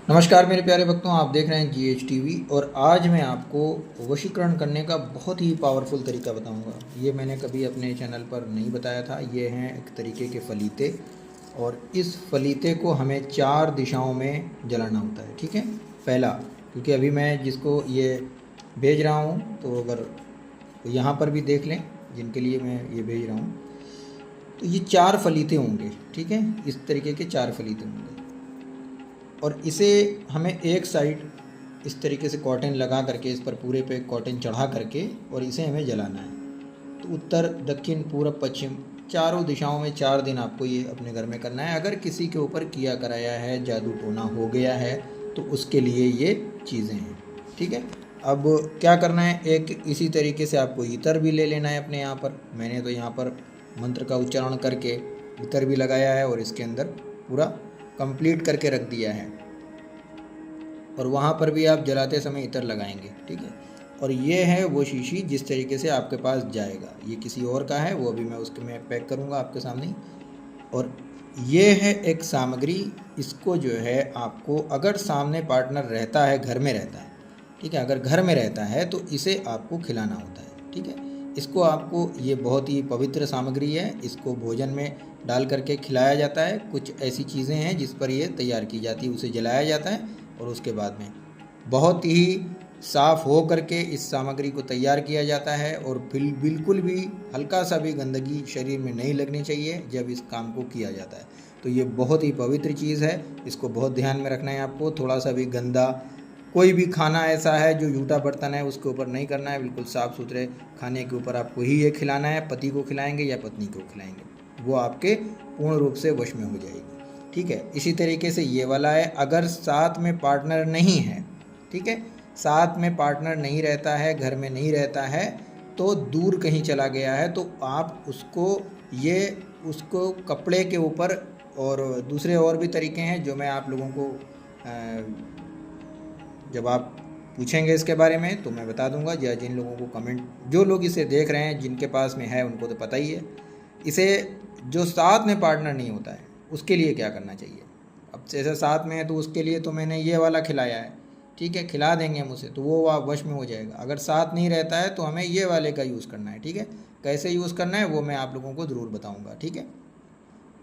नमस्कार मेरे प्यारे भक्तों, आप देख रहे हैं GH TV। और आज मैं आपको वशीकरण करने का बहुत ही पावरफुल तरीका बताऊंगा। ये मैंने कभी अपने चैनल पर नहीं बताया था। ये हैं एक तरीके के फलीते, और इस फलीते को हमें 4 दिशाओं में जलाना होता है। ठीक है, पहला, क्योंकि अभी मैं जिसको ये भेज रहा हूँ, तो अगर यहाँ पर भी देख लें जिनके लिए मैं ये भेज रहा हूँ, तो ये 4 फलीते होंगे। ठीक है, इस तरीके के 4 फलीते होंगे, और इसे हमें एक साइड इस तरीके से कॉटन लगा करके, इस पर पूरे पे कॉटन चढ़ा करके, और इसे हमें जलाना है। तो उत्तर, दक्षिण, पूरब, पश्चिम, चारों दिशाओं में 4 दिन आपको ये अपने घर में करना है। अगर किसी के ऊपर किया कराया है, जादू टोना हो गया है, तो उसके लिए ये चीज़ें हैं। ठीक है, अब क्या करना है, एक इसी तरीके से आपको इतर भी ले लेना है अपने यहाँ पर। मैंने तो यहाँ पर मंत्र का उच्चारण करके इतर भी लगाया है, और इसके अंदर पूरा कंप्लीट करके रख दिया है, और वहाँ पर भी आप जलाते समय इतर लगाएंगे। ठीक है, और ये है वो शीशी जिस तरीके से आपके पास जाएगा। ये किसी और का है, वो अभी मैं उसके में पैक करूँगा आपके सामने। और ये है एक सामग्री, इसको जो है आपको, अगर सामने पार्टनर रहता है, घर में रहता है, ठीक है, अगर घर में रहता है तो इसे आपको खिलाना होता है। ठीक है, इसको आपको, ये बहुत ही पवित्र सामग्री है, इसको भोजन में डाल करके खिलाया जाता है। कुछ ऐसी चीज़ें हैं जिस पर ये तैयार की जाती है, उसे जलाया जाता है, और उसके बाद में बहुत ही साफ़ हो करके इस सामग्री को तैयार किया जाता है। और बिल्कुल भी हल्का सा भी गंदगी शरीर में नहीं लगनी चाहिए जब इस काम को किया जाता है। तो ये बहुत ही पवित्र चीज़ है, इसको बहुत ध्यान में रखना है आपको। थोड़ा सा भी गंदा कोई भी खाना ऐसा है जो झूठा बर्तन है, उसके ऊपर नहीं करना है। बिल्कुल साफ़ सुथरे खाने के ऊपर आपको ही ये खिलाना है। पति को खिलाएंगे या पत्नी को खिलाएंगे, वो आपके पूर्ण रूप से वश में हो जाएगी। ठीक है, इसी तरीके से ये वाला है। अगर साथ में पार्टनर नहीं है, ठीक है, साथ में पार्टनर नहीं रहता है, घर में नहीं रहता है, तो दूर कहीं चला गया है, तो आप उसको कपड़े के ऊपर, और दूसरे और भी तरीके हैं जो मैं आप लोगों को जब आप पूछेंगे इसके बारे में तो मैं बता दूंगा। या जिन लोगों को कमेंट, जो लोग इसे देख रहे हैं जिनके पास में है, उनको तो पता ही है। इसे जो साथ में पार्टनर नहीं होता है उसके लिए क्या करना चाहिए। अब जैसे साथ में है तो उसके लिए तो मैंने ये वाला खिलाया है, ठीक है, खिला देंगे हम उसे, तो वो वश में हो जाएगा। अगर साथ नहीं रहता है तो हमें ये वाले का यूज़ करना है। ठीक है, कैसे यूज़ करना है वो मैं आप लोगों को ज़रूर बताऊँगा। ठीक है,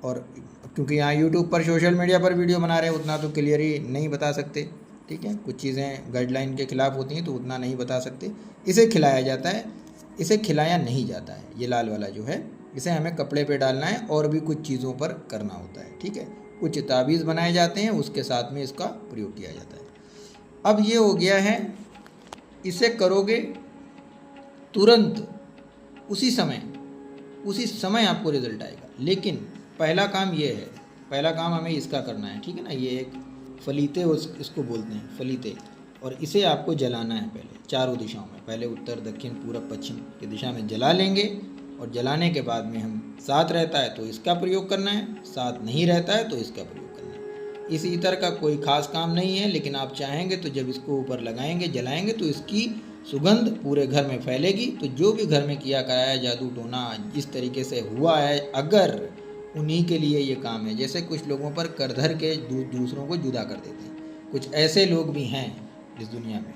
और क्योंकि यहाँ यूट्यूब पर, सोशल मीडिया पर वीडियो बना रहे हैं, उतना तो क्लियरली नहीं बता सकते। ठीक है, कुछ चीज़ें गाइडलाइन के ख़िलाफ़ होती हैं, तो उतना नहीं बता सकते। इसे खिलाया जाता है, इसे खिलाया नहीं जाता है। ये लाल वाला जो है, इसे हमें कपड़े पे डालना है, और भी कुछ चीज़ों पर करना होता है। ठीक है, कुछ ताबीज़ बनाए जाते हैं, उसके साथ में इसका प्रयोग किया जाता है। अब ये हो गया है, इसे करोगे तुरंत, उसी समय आपको रिजल्ट आएगा। लेकिन पहला काम ये है, पहला काम हमें इसका करना है। ठीक है ना, ये एक फलीते इसको बोलते हैं, फलीते। और इसे आपको जलाना है पहले 4 दिशाओं में, पहले उत्तर, दक्षिण, पूरब, पश्चिम की दिशा में जला लेंगे। और जलाने के बाद में हम, साथ रहता है तो इसका प्रयोग करना है, साथ नहीं रहता है तो इसका प्रयोग करना है। इस इतर का कोई ख़ास काम नहीं है, लेकिन आप चाहेंगे तो जब इसको ऊपर लगाएंगे, जलाएंगे, तो इसकी सुगंध पूरे घर में फैलेगी। तो जो भी घर में किया कराया जादू टोना इस तरीके से हुआ है, अगर उन्हीं के लिए ये काम है। जैसे कुछ लोगों पर कर धर के दूसरों को जुदा कर देते हैं, कुछ ऐसे लोग भी हैं इस दुनिया में,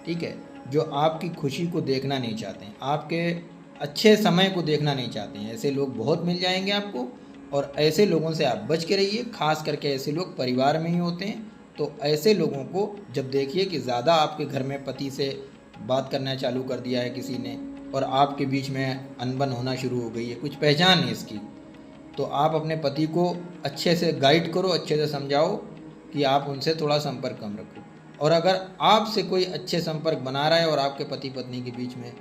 ठीक है, जो आपकी खुशी को देखना नहीं चाहते हैं, आपके अच्छे समय को देखना नहीं चाहते हैं। ऐसे लोग बहुत मिल जाएंगे आपको, और ऐसे लोगों से आप बच के रहिए। खास करके ऐसे लोग परिवार में ही होते हैं। तो ऐसे लोगों को जब देखिए कि ज़्यादा आपके घर में पति से बात करना चालू कर दिया है किसी ने, और आपके बीच में अनबन होना शुरू हो गई है, कुछ पहचान है इसकी, तो आप अपने पति को अच्छे से गाइड करो, अच्छे से समझाओ कि आप उनसे थोड़ा संपर्क कम रखो। और अगर आपसे कोई अच्छे संपर्क बना रहा है और आपके पति पत्नी के बीच में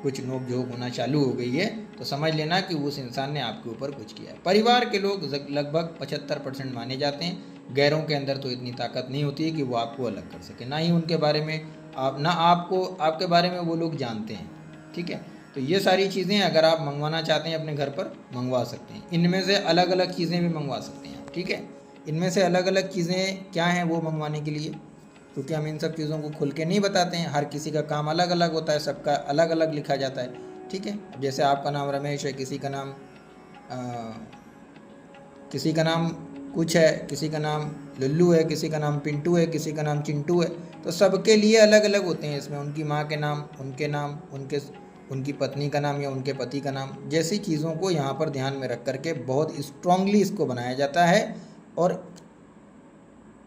कुछ नोक झोंक होना चालू हो गई है, तो समझ लेना कि उस इंसान ने आपके ऊपर कुछ किया है। परिवार के लोग लगभग 75% माने जाते हैं। गैरों के अंदर तो इतनी ताकत नहीं होती है कि वो आपको अलग कर सके, ना ही उनके बारे में आपके बारे में वो लोग जानते हैं। ठीक है, तो ये सारी चीज़ें अगर आप मंगवाना चाहते हैं अपने घर पर, मंगवा सकते हैं। इनमें से अलग अलग चीज़ें भी मंगवा सकते हैं। ठीक है, इनमें से अलग अलग चीज़ें क्या हैं वो मंगवाने के लिए, क्योंकि हम इन सब चीज़ों को खुल के नहीं बताते हैं। हर किसी का काम अलग अलग होता है, सबका अलग अलग लिखा जाता है। ठीक है, अब जैसे आपका नाम रमेश है, किसी का नाम कुछ है, किसी का नाम लल्लू है, किसी का नाम पिंटू है, किसी का नाम चिंटू है, तो सबके लिए अलग अलग होते हैं। इसमें उनकी माँ के नाम, उनकी पत्नी का नाम या उनके पति का नाम जैसी चीज़ों को यहाँ पर ध्यान में रख करके बहुत स्ट्रांगली इसको बनाया जाता है और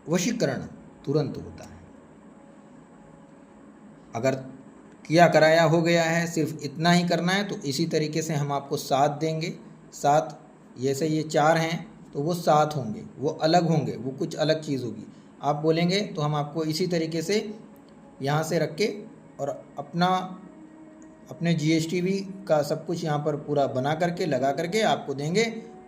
वशीकरण तुरंत होता है। अगर किया कराया हो गया है, सिर्फ इतना ही करना है, तो इसी तरीके से हम आपको 7 देंगे। 7 जैसे ये 4 हैं तो वो 7 होंगे, वो अलग होंगे, वो कुछ अलग चीज़ होगी। आप बोलेंगे तो हम आपको इसी तरीके से यहाँ से रख के और अपने GSTV का सब कुछ यहाँ पर पूरा बना करके लगा करके आपको देंगे।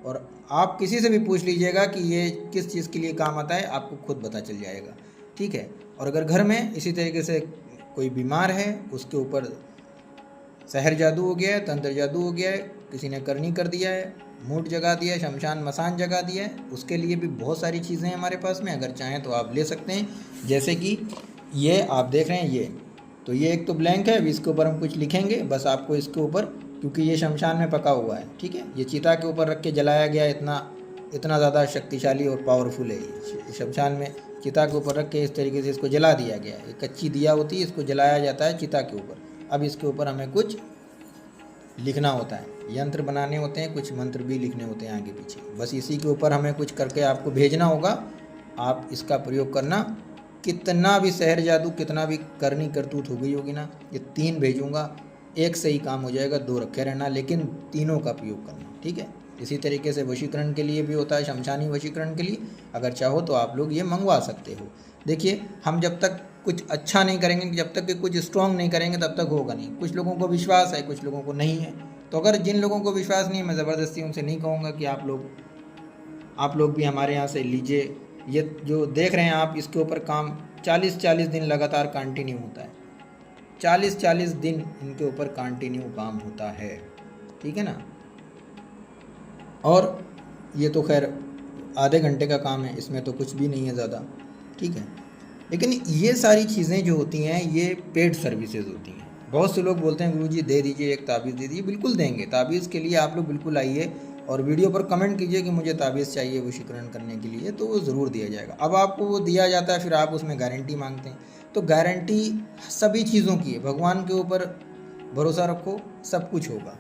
और आप किसी से भी पूछ लीजिएगा कि ये किस चीज़ के लिए काम आता है, आपको खुद पता चल जाएगा। ठीक है। और अगर घर में इसी तरीके से कोई बीमार है, उसके ऊपर सहर जादू हो गया है, तंत्र जादू हो गया है, किसी ने करनी कर दिया है, मूड जगा दिया है, शमशान मसान जगा दिया है, उसके लिए भी बहुत सारी चीज़ें हैं हमारे पास में। अगर चाहें तो आप ले सकते हैं। जैसे कि ये आप देख रहे हैं, तो ये एक तो ब्लैंक है, अभी इसके ऊपर हम कुछ लिखेंगे। बस आपको इसके ऊपर, क्योंकि ये शमशान में पका हुआ है, ठीक है, ये चिता के ऊपर रख के जलाया गया, इतना ज़्यादा शक्तिशाली और पावरफुल है ये। शमशान में चिता के ऊपर रख के इस तरीके से इसको जला दिया गया है। कच्ची दिया होती है, इसको जलाया जाता है चिता के ऊपर। अब इसके ऊपर हमें कुछ लिखना होता है, यंत्र बनाने होते हैं, कुछ मंत्र भी लिखने होते हैं आगे पीछे। बस इसी के ऊपर हमें कुछ करके आपको भेजना होगा। आप इसका प्रयोग करना। कितना भी सहर जादू, कितना भी करनी करतूत हो गई होगी ना, ये 3 भेजूँगा, एक से ही काम हो जाएगा, 2 रखे रहना, लेकिन तीनों का प्रयोग करना। ठीक है। इसी तरीके से वशीकरण के लिए भी होता है, शमशानी वशीकरण के लिए। अगर चाहो तो आप लोग ये मंगवा सकते हो। देखिए, हम जब तक कुछ अच्छा नहीं करेंगे, जब तक कि कुछ स्ट्रॉन्ग नहीं करेंगे, तब तक होगा नहीं। कुछ लोगों को विश्वास है, कुछ लोगों को नहीं है। तो अगर जिन लोगों को विश्वास नहीं है, मैं ज़बरदस्ती उनसे नहीं कहूँगा कि आप लोग भी हमारे यहाँ से लीजिए। ये जो देख रहे हैं आप, इसके ऊपर काम 40-40 दिन लगातार कंटिन्यू होता है। 40-40 दिन इनके ऊपर कंटिन्यू काम होता है। ठीक है ना। और ये तो खैर आधे घंटे का काम है, इसमें तो कुछ भी नहीं है ज़्यादा। ठीक है। लेकिन ये सारी चीज़ें जो होती हैं, ये पेड सर्विसेज होती हैं। बहुत से लोग बोलते हैं गुरुजी दे दीजिए, एक ताबीज़ दे दीजिए। बिल्कुल देंगे। ताबीज़ के लिए आप लोग बिल्कुल आइए और वीडियो पर कमेंट कीजिए कि मुझे ताबीज़ चाहिए वशीकरण करने के लिए, तो वो ज़रूर दिया जाएगा। अब आपको वो दिया जाता है, फिर आप उसमें गारंटी मांगते हैं। तो गारंटी सभी चीज़ों की है। भगवान के ऊपर भरोसा रखो, सब कुछ होगा।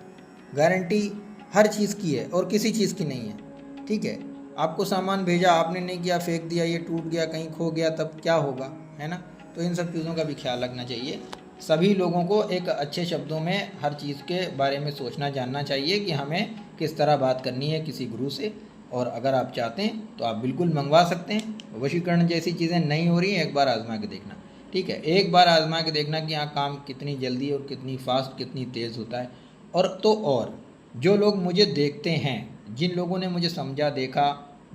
गारंटी हर चीज़ की है और किसी चीज़ की नहीं है। ठीक है। आपको सामान भेजा, आपने नहीं किया, फेंक दिया, ये टूट गया, कहीं खो गया, तब क्या होगा, है ना। तो इन सब चीज़ों का भी ख्याल रखना चाहिए। सभी लोगों को एक अच्छे शब्दों में हर चीज़ के बारे में सोचना जानना चाहिए कि हमें किस तरह बात करनी है किसी गुरु से। और अगर आप चाहते हैं तो आप बिल्कुल मंगवा सकते हैं। वशीकरण जैसी चीज़ें नहीं हो रही हैं, एक बार आजमा के देखना। ठीक है। एक बार आजमा के देखना कि हाँ, काम कितनी जल्दी और कितनी फास्ट, कितनी तेज़ होता है। और जो लोग मुझे देखते हैं, जिन लोगों ने मुझे समझा, देखा,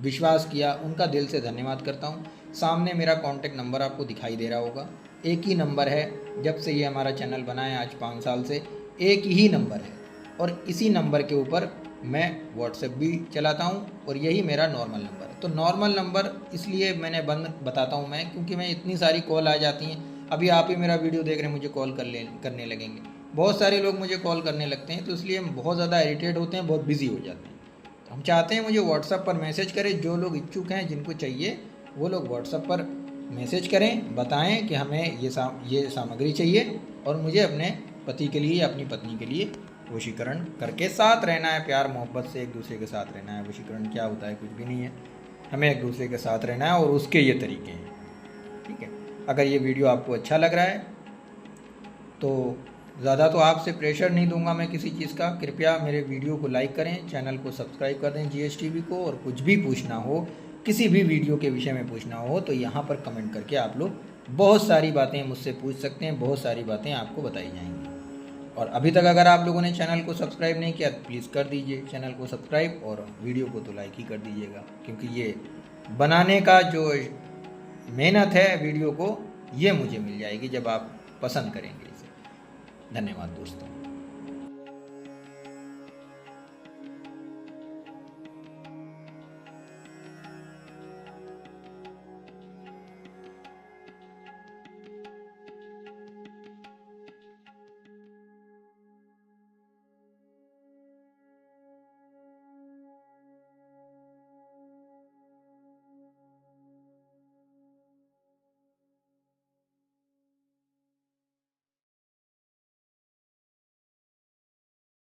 विश्वास किया, उनका दिल से धन्यवाद करता हूँ। सामने मेरा कॉन्टैक्ट नंबर आपको दिखाई दे रहा होगा। एक ही नंबर है, जब से ये हमारा चैनल बना है आज 5 साल से एक ही नंबर है। और इसी नंबर के ऊपर मैं व्हाट्सएप भी चलाता हूँ और यही मेरा नॉर्मल नंबर है। तो नॉर्मल नंबर इसलिए मैंने बताता हूँ मैं, क्योंकि मैं इतनी सारी कॉल आ जाती हैं। अभी आप ही मेरा वीडियो देख रहे हैं, मुझे कॉल करने लगेंगे, बहुत सारे लोग मुझे कॉल करने लगते हैं, तो इसलिए हम बहुत ज़्यादा इरिटेट होते हैं, बहुत बिजी हो जाते हैं। तो हम चाहते हैं मुझे व्हाट्सएप पर मैसेज करें। जो लोग इच्छुक हैं, जिनको चाहिए, वो लोग व्हाट्सएप पर मैसेज करें, बताएं कि हमें ये सामग्री चाहिए और मुझे अपने पति के लिए या अपनी पत्नी के लिए वशीकरण करके साथ रहना है। प्यार मोहब्बत से एक दूसरे के साथ रहना है। वशीकरण क्या होता है, कुछ भी नहीं है। हमें एक दूसरे के साथ रहना है और उसके ये तरीके हैं। ठीक है। अगर ये वीडियो आपको अच्छा लग रहा है तो ज़्यादा तो आपसे प्रेशर नहीं दूंगा मैं किसी चीज़ का। कृपया मेरे वीडियो को लाइक करें, चैनल को सब्सक्राइब कर दें GSTV को। और कुछ भी पूछना हो, किसी भी वीडियो के विषय में पूछना हो, तो यहाँ पर कमेंट करके आप लोग बहुत सारी बातें मुझसे पूछ सकते हैं। बहुत सारी बातें आपको बताई जाएंगी। और अभी तक अगर आप लोगों ने चैनल को सब्सक्राइब नहीं किया तो प्लीज़ कर दीजिए चैनल को सब्सक्राइब, और वीडियो को तो लाइक ही कर दीजिएगा, क्योंकि ये बनाने का जो मेहनत है वीडियो को, ये मुझे मिल जाएगी जब आप पसंद करेंगे इसे। धन्यवाद दोस्तों।